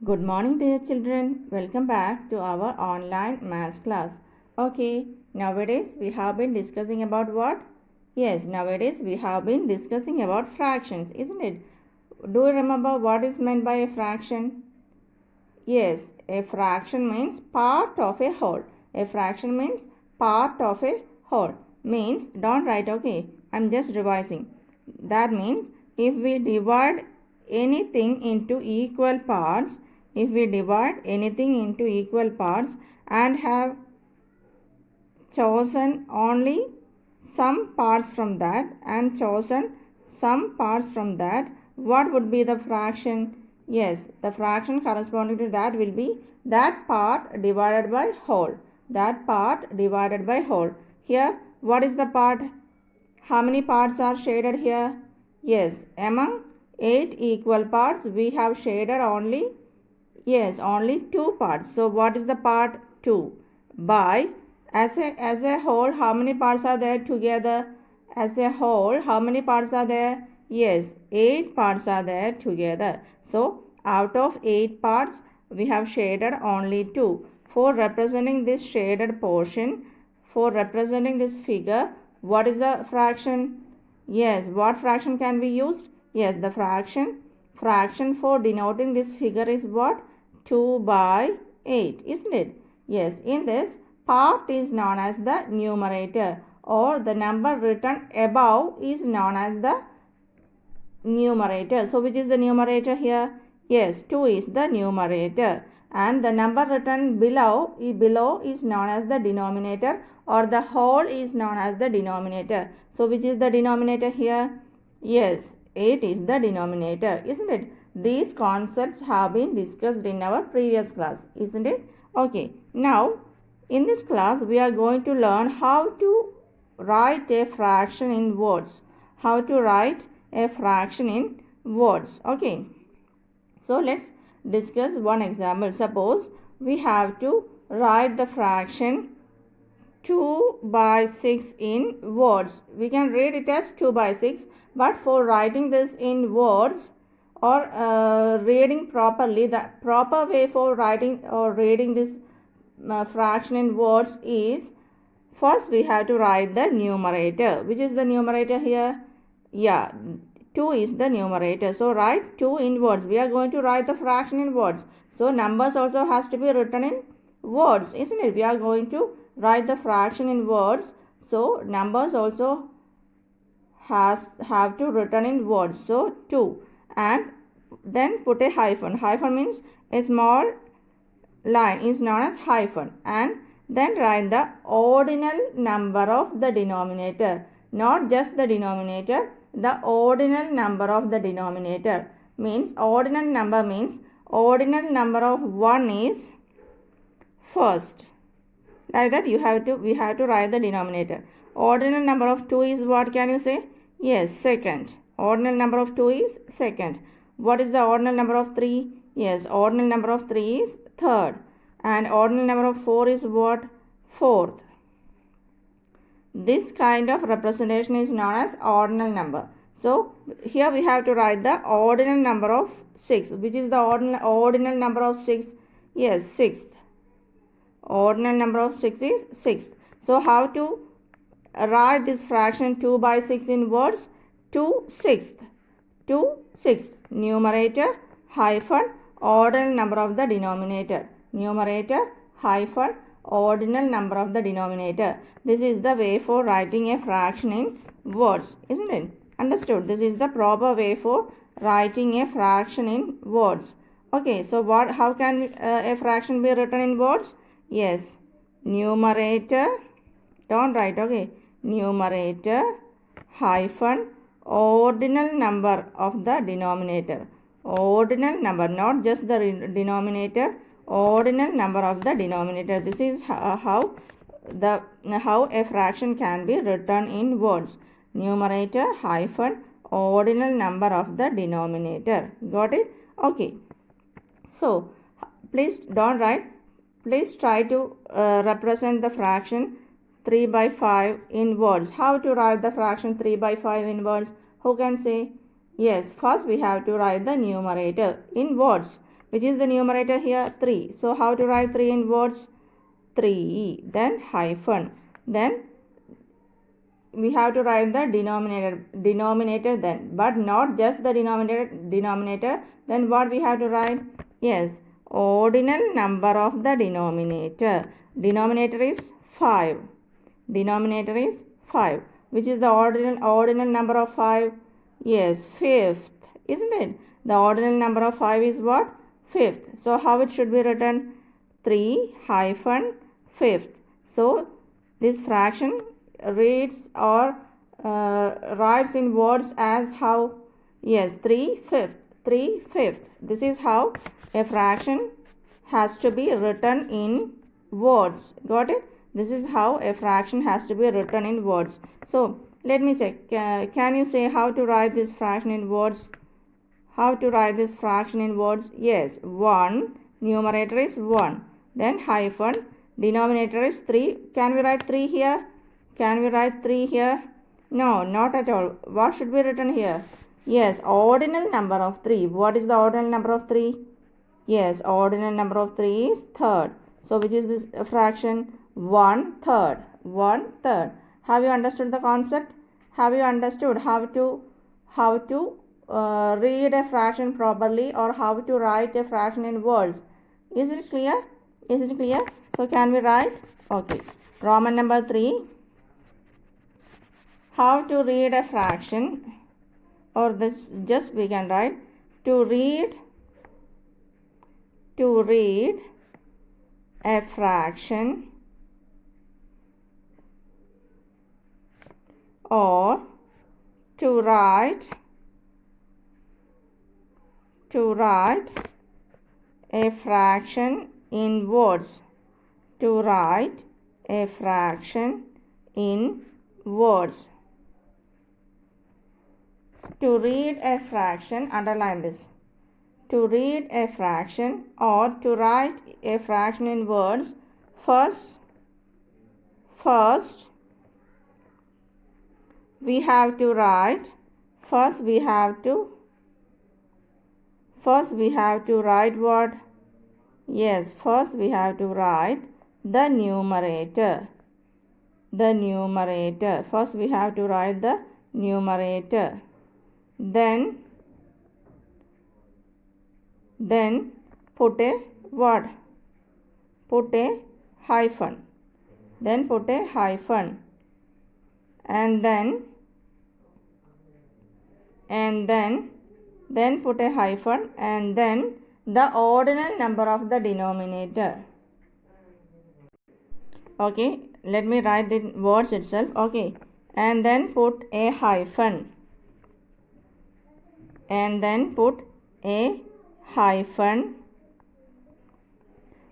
Good morning, dear children. Welcome back to our online maths class. Okay, nowadays we have been discussing about what? Yes, nowadays we have been discussing about fractions, isn't it? Do you remember what is meant by a fraction? Yes, a fraction means part of a whole. A fraction means part of a whole. Means, don't write, okay? I'm just revising. That means if we divide anything into equal parts, and have chosen only some parts from that what would be the fraction? Yes, the fraction corresponding to that will be that part divided by whole. Here, what is the part? How many parts are shaded here? Yes, among 8 equal parts, we have shaded only two parts. So what is the part? 2. By as a whole, how many parts are there together? As a whole, how many parts are there? Yes, 8 parts are there together. So out of 8 parts, we have shaded only 2. For representing this shaded portion, for representing this figure, what is the fraction? Yes, what fraction can be used? Yes, the fraction for denoting this figure is what? 2 by 8, isn't it? Yes, in this, part is known as the numerator, or the number written above is known as the numerator. So which is the numerator here? Yes, 2 is the numerator, and the number written below is known as the denominator, or the whole is known as the denominator. So which is the denominator here? Yes, 8 is the denominator, isn't it? These concepts have been discussed in our previous class, isn't it? Okay, now in this class we are going to learn how to write a fraction in words. How to write a fraction in words. Okay, so let's discuss one example. Suppose we have to write the fraction 2 by 6 in words. We can read it as 2 by 6, but for writing this in words or reading properly, the proper way for writing or reading this fraction in words is, first we have to write the numerator. Which is the numerator here? Yeah, 2 is the numerator. So write 2 in words. We are going to write the fraction in words. So numbers also has to be written in words, isn't it? We are going to write the fraction in words. So numbers also have to written in words. So 2, and then put a hyphen. Hyphen means a small line is known as hyphen, and then write the ordinal number of the denominator, not just the denominator, the ordinal number of the denominator. Means ordinal number of 1 is first. Like that we have to write the denominator. Ordinal number of 2 is what, can you say? Yes, second. Ordinal number of 2 is second. What is the ordinal number of 3? Yes, ordinal number of 3 is third. And ordinal number of 4 is what? Fourth. This kind of representation is known as ordinal number. So here we have to write the ordinal number of 6. Which is the ordinal number of 6? Yes, sixth. Ordinal number of 6 is sixth. So how to write this fraction 2 by 6 in words? 2 sixth. Numerator hyphen ordinal number of the denominator. Numerator hyphen ordinal number of the denominator. This is the way for writing a fraction in words, isn't it? Understood? This is the proper way for writing a fraction in words. Okay, so how can a fraction be written in words? Yes, numerator, don't write, okay, numerator hyphen ordinal number of the denominator. Ordinal number, not just the denominator, ordinal number of the denominator. This is how a fraction can be written in words. Numerator hyphen ordinal number of the denominator. Got it? Okay. So please don't write. Please try to represent the fraction 3 by 5 in words. How to write the fraction 3 by 5 in words? Who can say? Yes, first we have to write the numerator in words. Which is the numerator here? 3. So how to write 3 in words? 3, then hyphen, then we have to write the denominator then, but not just the denominator. Then what we have to write? Yes, ordinal number of the denominator. Denominator is 5. Denominator is 5. Which is the ordinal number of 5? Yes, fifth, isn't it? The ordinal number of 5 is what? Fifth. So how it should be written? 3 hyphen fifth. So this fraction reads or writes in words as how? Yes, 3 fifth. 3 fifth. This is how a fraction has to be written in words. Got it? This is how a fraction has to be written in words. So let me check. Can you say how to write this fraction in words? How to write this fraction in words? Yes, 1. Numerator is 1. Then hyphen. Denominator is 3. Can we write 3 here? Can we write 3 here? No, not at all. What should be written here? Yes, ordinal number of 3. What is the ordinal number of 3? Yes, ordinal number of 3 is third. So which is this fraction? 1/3. 1/3. Have you understood the concept? Have you understood how to read a fraction properly, or how to write a fraction in words? Is it clear? Is it clear? So can we write? Okay. Roman number 3. How to read a fraction, or this just we can write to read a fraction, or to write a fraction in words. To write a fraction in words. To read a fraction, underline this. To read a fraction or to write a fraction in words, first we have to write, first we have to write what? Yes, first we have to write the numerator. The numerator. First we have to write the numerator. Then put a what? Put a hyphen. Then put a hyphen. And then put a hyphen, and then the ordinal number of the denominator. Okay, let me write the words itself. Okay, and then put a hyphen. And then put a hyphen.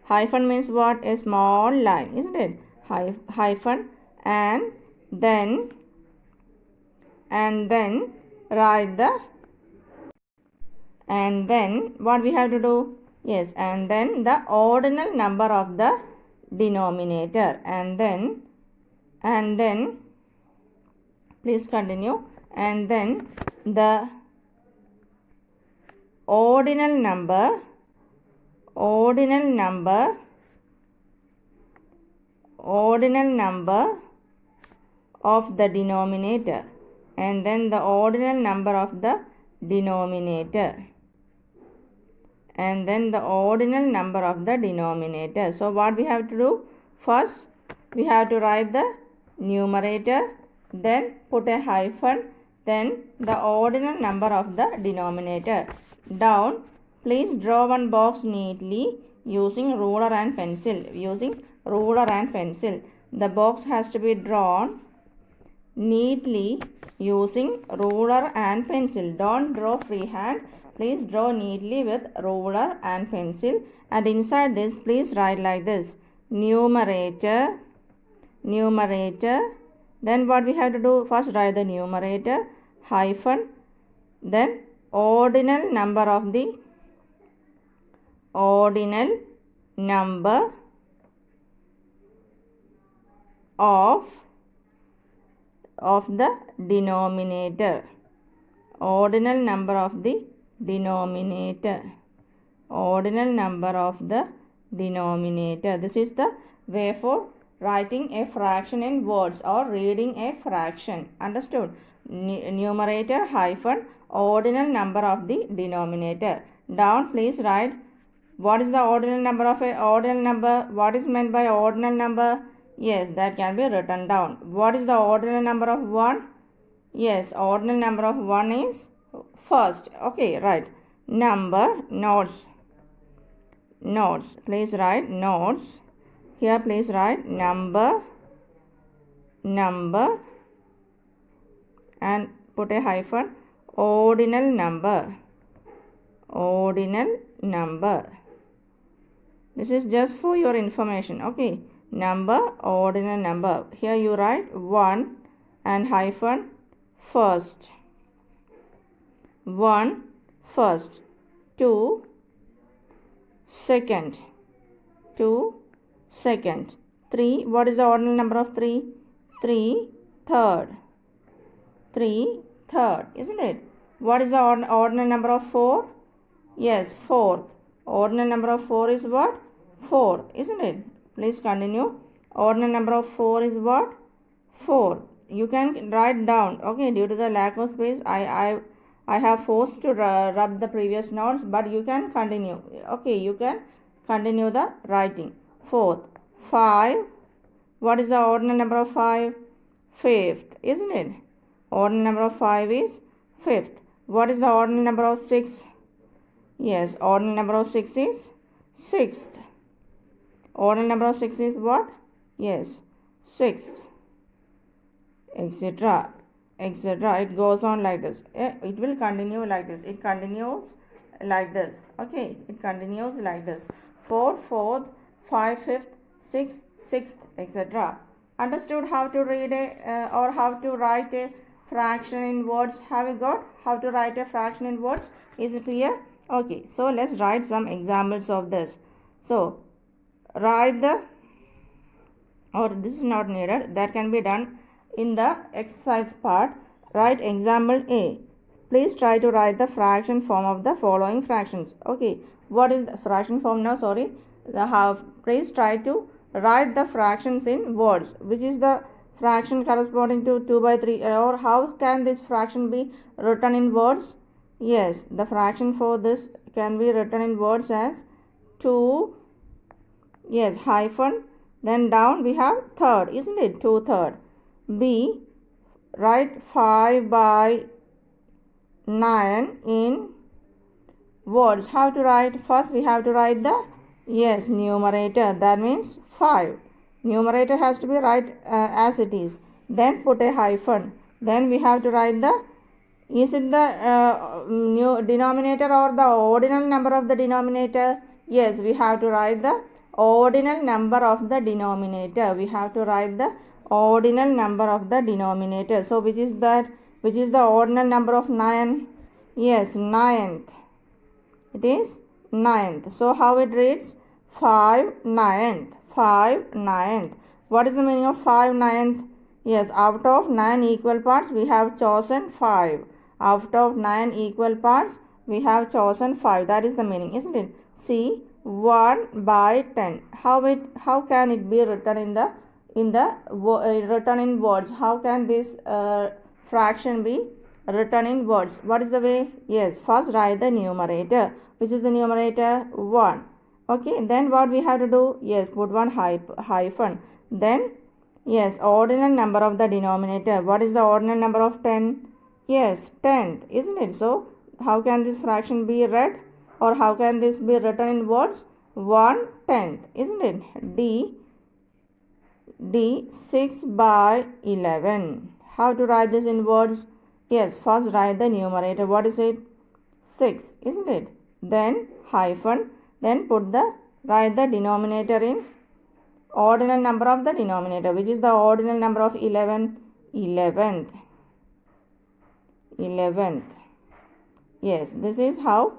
Hyphen means what? A small line, isn't it? Hyphen, and then write the, and then what we have to do? Yes, and then the ordinal number of the denominator, and then please continue, and then the ordinal number of the denominator, and then the ordinal number of the denominator, and then the ordinal number of the denominator. So what we have to do? First we have to write the numerator, then put a hyphen, then the ordinal number of the denominator. Down, please draw one box neatly using ruler and pencil. The box has to be drawn neatly using ruler and pencil. Don't draw freehand. Please draw neatly with ruler and pencil. And inside this, please write like this: numerator. Then what we have to do? First write the numerator, hyphen, then ordinal number of the denominator. Ordinal number of the denominator. ordinal number of the denominator. This is the way for writing a fraction in words or reading a fraction. Understood? Numerator hyphen ordinal number of the denominator. Down please write what is the ordinal number of a ordinal number. What is meant by ordinal number? Yes, that can be written down. What is the ordinal number of 1? Yes, ordinal number of 1 is first. Okay, right. Number, notes. Notes. Please write notes. Here please write number and put a hyphen. Ordinal number. Ordinal number. This is just for your information. Okay. Number, ordinal number. Here you write 1 and hyphen first. 1 first. 2 second. 2 second. 3. What is the ordinal number of 3? 3 third. 3 third. Isn't it? What is the ordinal number of 4? Yes, fourth. Ordinal number of 4 is what? 4. Isn't it? Please continue. Ordinal number of 4 is what? 4. You can write down. Okay, due to the lack of space, I have forced to rub the previous notes, but you can continue. Okay, you can continue the writing. 4th. 5. What is the ordinal number of 5? 5th. Isn't it? Ordinal number of 5 is 5th. What is the ordinal number of 6? Yes, ordinal number of 6 is 6th. Ordinal number of 6 is what? Yes, 6th. Etc. Etc. It goes on like this. It will continue like this. It continues like this. Okay, it continues like this. 4th, 4th, 5th, 5th, 6th, 6th, etc. Understood how to read or how to write a fraction in words? Have you got how to write a fraction in words? Is it clear? Okay, so let's write some examples of this. So write the, or this is not needed, that can be done in the exercise part. Write example A. Please try to write the fraction form of the following fractions. Okay, what is the fraction form now? Sorry, please try to write the fractions in words. Which is the fraction corresponding to 2 by 3, or how can this fraction be written in words? Yes, the fraction for this can be written in words as 2, yes, hyphen, then down we have third, isn't it? 2 third. B, write 5 by 9 in words. How to write? First we have to write the, yes, numerator. That means 5. Numerator has to be right as it is. Then put a hyphen. Then we have to write the, is it the new denominator or the ordinal number of the denominator? Yes, we have to write the ordinal number of the denominator. We have to write the ordinal number of the denominator. So which is that? Which is the ordinal number of 9? Yes, 9th. It is 9th. So how it reads? 5 9th. 5 9th. What is the meaning of 5 9th? Yes, out of 9 equal parts we have chosen 5. Out of 9 equal parts we have chosen 5. That is the meaning, isn't it? See, 1 by 10. How can it be written written in words? How can this fraction be written in words? What is the way? Yes, first write the numerator. Which is the numerator? 1. Okay, then what we have to do? Yes, put one hyphen. Then, yes, ordinal number of the denominator. What is the ordinal number of 10? Yes, 10th, isn't it? So, how can this fraction be read? Or how can this be written in words? 1/10, isn't it? D 6 by 11. How to write this in words? Yes, first write the numerator. What is it? 6, isn't it? Then hyphen. Then write the denominator in ordinal number of the denominator. Which is the ordinal number of 11? 11th. 11th. Yes, this is how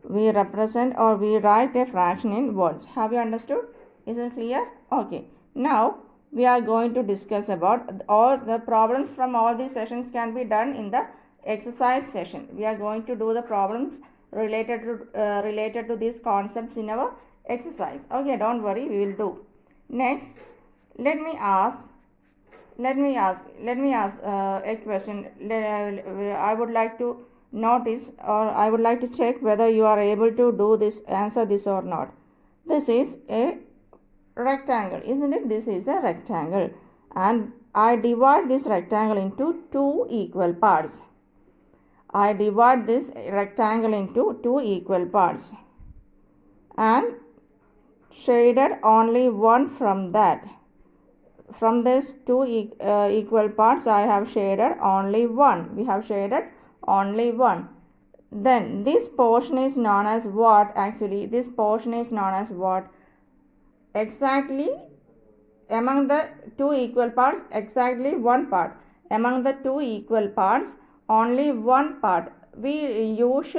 we represent or we write a fraction in words. Have you understood? Is it clear? Okay. Now we are going to discuss about all the problems from all these sessions can be done in the exercise session. We are going to do the problems related to these concepts in our exercise. Okay, don't worry, we will do. Next, let me ask a question. I would like to notice, or I would like to check whether you are able to do this, answer this or not. This is a rectangle, isn't it? This is a rectangle, and I divide this rectangle into two equal parts. I divide this rectangle into two equal parts and shaded only one from that. From these two equal parts, I have shaded only one. We have shaded only one. Then this portion is known as what? Actually, this portion is known as what? Exactly among the two equal parts, exactly one part. Among the two equal parts, only one part. We use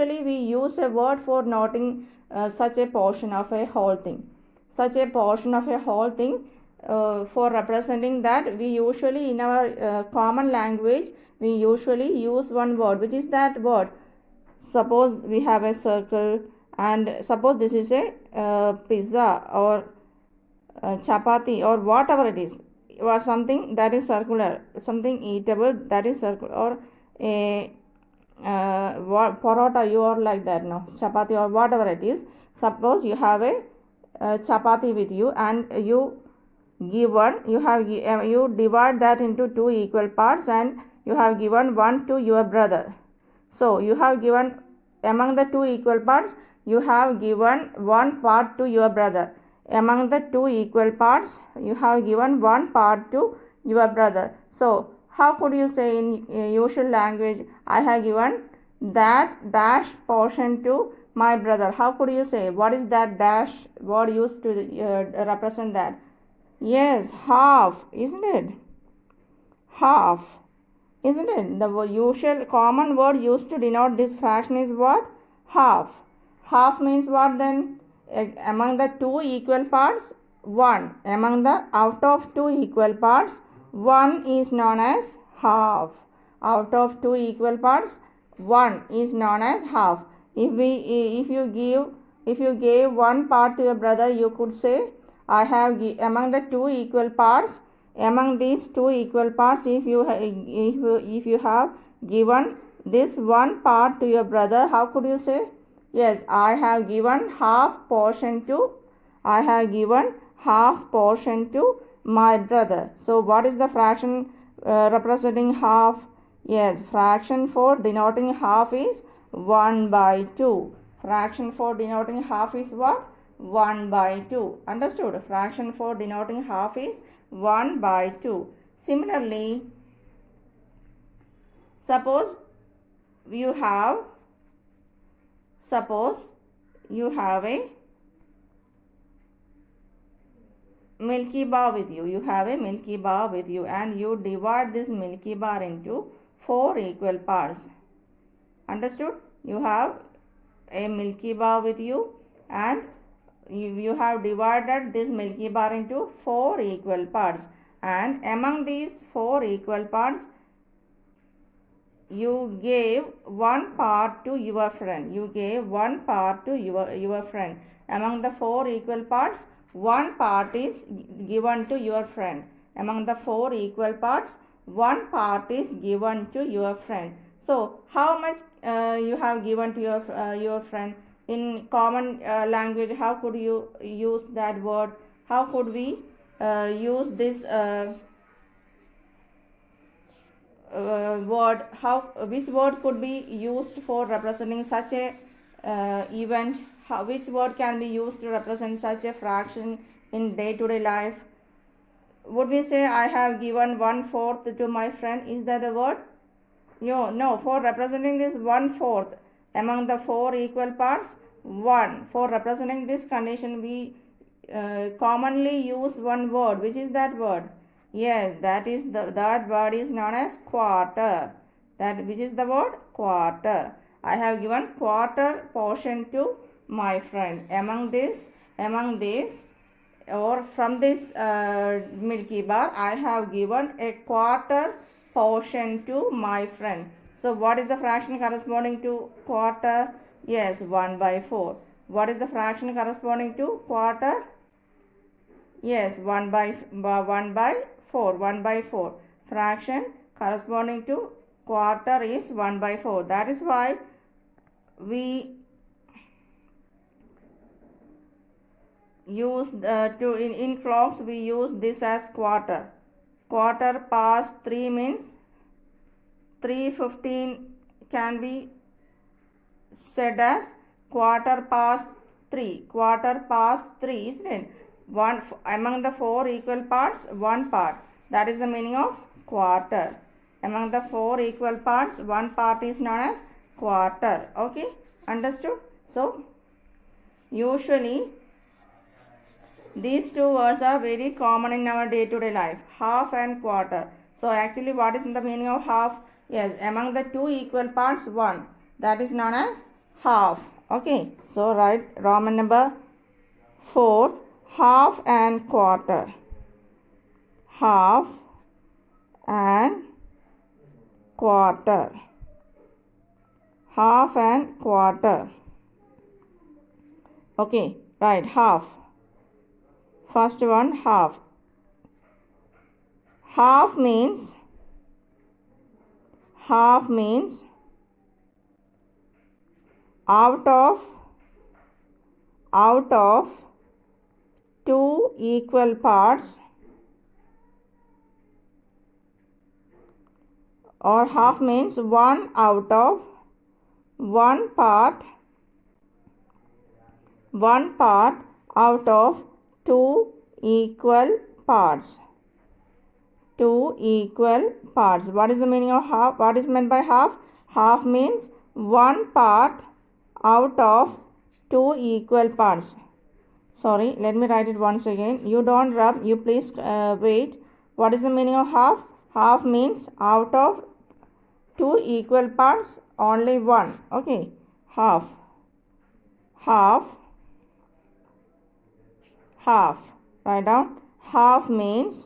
a word for noting such a portion of a whole thing. Such a portion of a whole thing, for representing that, we usually in our common language, we usually use one word. Which is that word? Suppose we have a circle, and suppose this is a pizza or chapati or whatever it is, or something that is circular, something eatable that is circular, or a parota, you are like that, no, chapati or whatever it is. Suppose you have a chapati with you, and you divide that into two equal parts, and you have given one to your brother. So you have given, among the two equal parts, you have given one part to your brother. Among the two equal parts, you have given one part to your brother. So how could you say in usual language, I have given that dash portion to my brother? How could you say? What is that dash word used to represent that? Yes, half, isn't it? Half, isn't it? The usual common word used to denote this fraction is what? Half. Half means what then? Among the two equal parts, one. Among the out of two equal parts, one is known as half. Out of two equal parts, one is known as half. If you gave one part to your brother, you could say, I have among the two equal parts. Among these two equal parts, if you have given this one part to your brother, how could you say? Yes, I have given half portion to my brother. So what is the fraction representing half? Yes, fraction for denoting half is 1 by 2. Fraction for denoting half is what? 1 by 2. Understood? Fraction for denoting half is 1 by 2. Similarly, suppose you have a Milky Bar with you. You have a Milky Bar with you, and you divide this Milky Bar into 4 equal parts. Understood? You have a Milky Bar with you, and you have divided this Milky Bar into 4 equal parts, and among these 4 equal parts, you gave one part to your friend. You gave one part to your friend. Among the 4 equal parts, one part is given to your friend. Among the 4 equal parts, one part is given to your friend. So how much you have given to your friend? In common language, how could you use that word? How could we use this word? Which word could be used for representing such a event? Which word can be used to represent such a fraction in day-to-day life? Would we say, I have given 1/4 to my friend? Is that the word? No. For representing this 1/4 among the 4 equal parts, 1. For representing this condition, we commonly use one word. Which is that word? Yes, that word is known as quarter. Which is the word? Quarter. I have given quarter portion to my friend. Among this, or from this Milky Bar, I have given a quarter portion to my friend. So what is the fraction corresponding to quarter? Yes, 1 by 4. What is the fraction corresponding to quarter? Yes, 1 by 4. 1 by 4. Fraction corresponding to quarter is 1 by 4. That is why we use in clocks we use this as quarter. Quarter past 3 means 3:15 can be said as quarter past 3. Quarter past 3, isn't it? One among the 4 equal parts, one part. That is the meaning of quarter. Among the 4 equal parts, one part is known as quarter. Okay, understood? So usually these two words are very common in our day-to-day life, half and quarter. So actually what is the meaning of half? Yes, among the two equal parts, one. That is known as half. Okay, so write Roman number 4, half and quarter. Half and quarter. Half and quarter. Okay, right, half. First one, half. Half means out of two equal parts, or half means one out of one part out of two equal parts. Two equal parts. What is the meaning of half? What is meant by half? Half means one part out of two equal parts. Sorry, let me write it once again. You don't rub, you please wait. What is the meaning of half? Half means out of two equal parts, only one. Okay, half. Write down. Half means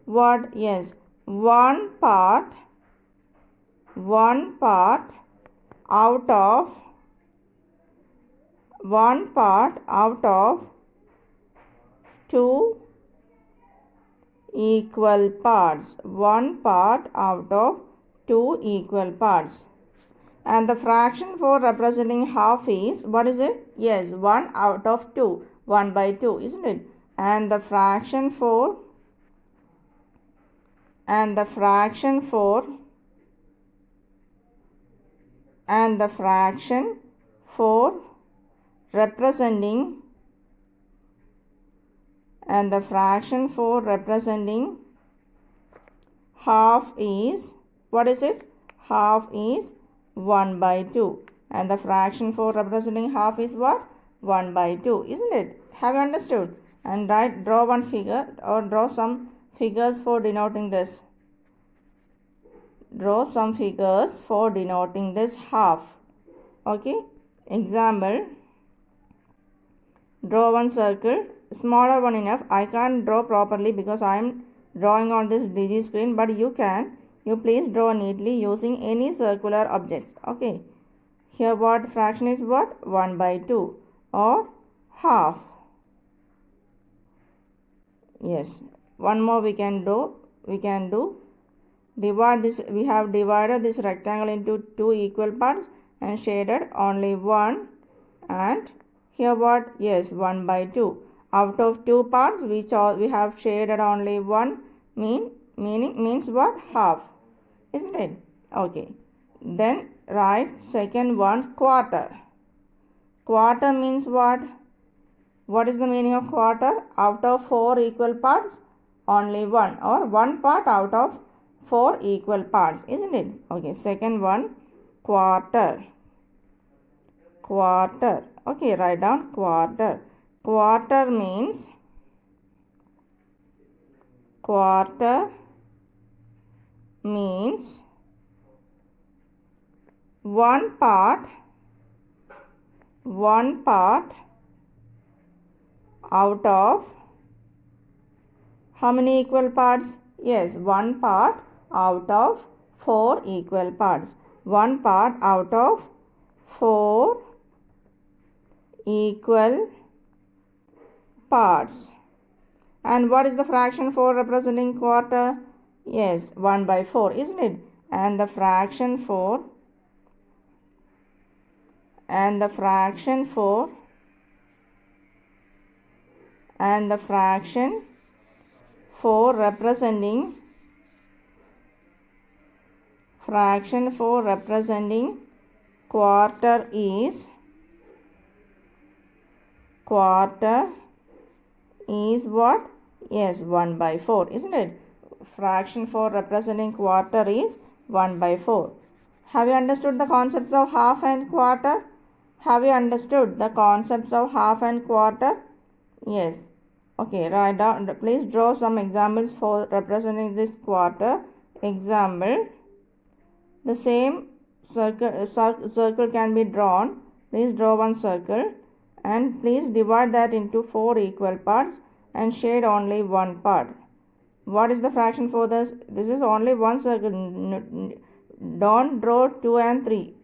what? Yes, one part out of two equal parts. One part out of two equal parts. And the fraction for representing half is, what is it? Yes, 1 out of 2. 1 by 2, isn't it? And the fraction for representing half is, what is it? Half is 1 by 2. And the fraction for representing half is what? 1 by 2, isn't it? Have you understood? And draw one figure, or draw some figures for denoting this. Draw some figures for denoting this half. Okay. Example. Draw one circle, smaller one enough. I can't draw properly because I am drawing on this digi screen, but you can. You please draw neatly using any circular objects. Okay. Here what fraction is what? 1 by 2 or half. Yes. One more we can do. Divide this. We have divided this rectangle into two equal parts and shaded only one. And here what? Yes, 1 by 2. Out of two parts we have shaded only one. Means what? Half. Isn't it? Okay. Then write second one, quarter. Quarter means what? What is the meaning of quarter? Out of four equal parts, only one, or one part out of four equal parts, isn't it? Okay, second one, quarter. Okay, write down quarter. Quarter means one part out of how many equal parts? Yes, one part out of 4 equal parts. One part out of 4 equal parts. And what is the fraction 4 representing quarter? Yes, 1 by 4, isn't it? And the fraction 4 and the fraction 4 and the fraction 4 representing quarter is what? Yes, 1 by 4, isn't it? Fraction 4 representing quarter is 1 by 4. Have you understood the concepts of half and quarter? Have you understood the concepts of half and quarter? Yes. Okay, write down. Please draw some examples for representing this quarter. Example. The same circle can be drawn. Please draw one circle and please divide that into 4 equal parts and shade only one part. What is the fraction for this? This is only one circle. Don't draw 2 and 3.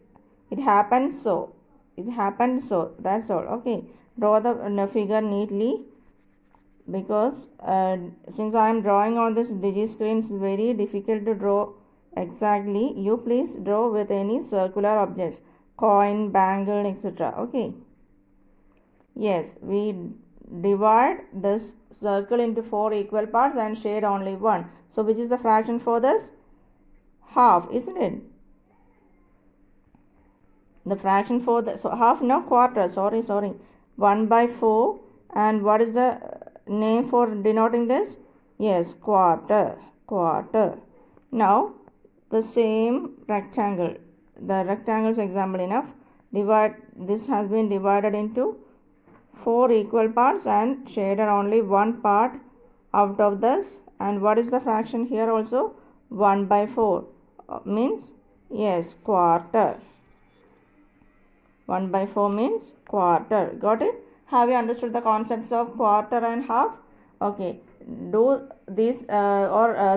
It happened so. That's all. Okay. Draw the figure neatly, because since I am drawing on this DigiScreen, it's very difficult to draw exactly. You please draw with any circular objects, coin, bangle, etc. Okay. Yes, we divide this circle into 4 equal parts and shade only one. So which is the fraction for this? Half, isn't it? The fraction for the, so half, no, quarter, sorry, 1 by 4. And what is the name for denoting this? Yes, quarter. Now the same rectangle, the rectangle's example enough. This has been divided into 4 equal parts and shaded only one part out of this. And what is the fraction here also? 1 by 4 means, yes, quarter. 1 by 4 means quarter. Got it? Have you understood the concepts of quarter and half? Okay. Do this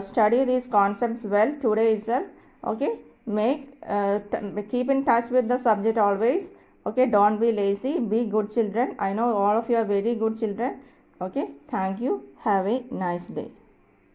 study these concepts well today itself. Okay. Keep in touch with the subject always. Okay. Don't be lazy. Be good children. I know all of you are very good children. Okay. Thank you. Have a nice day.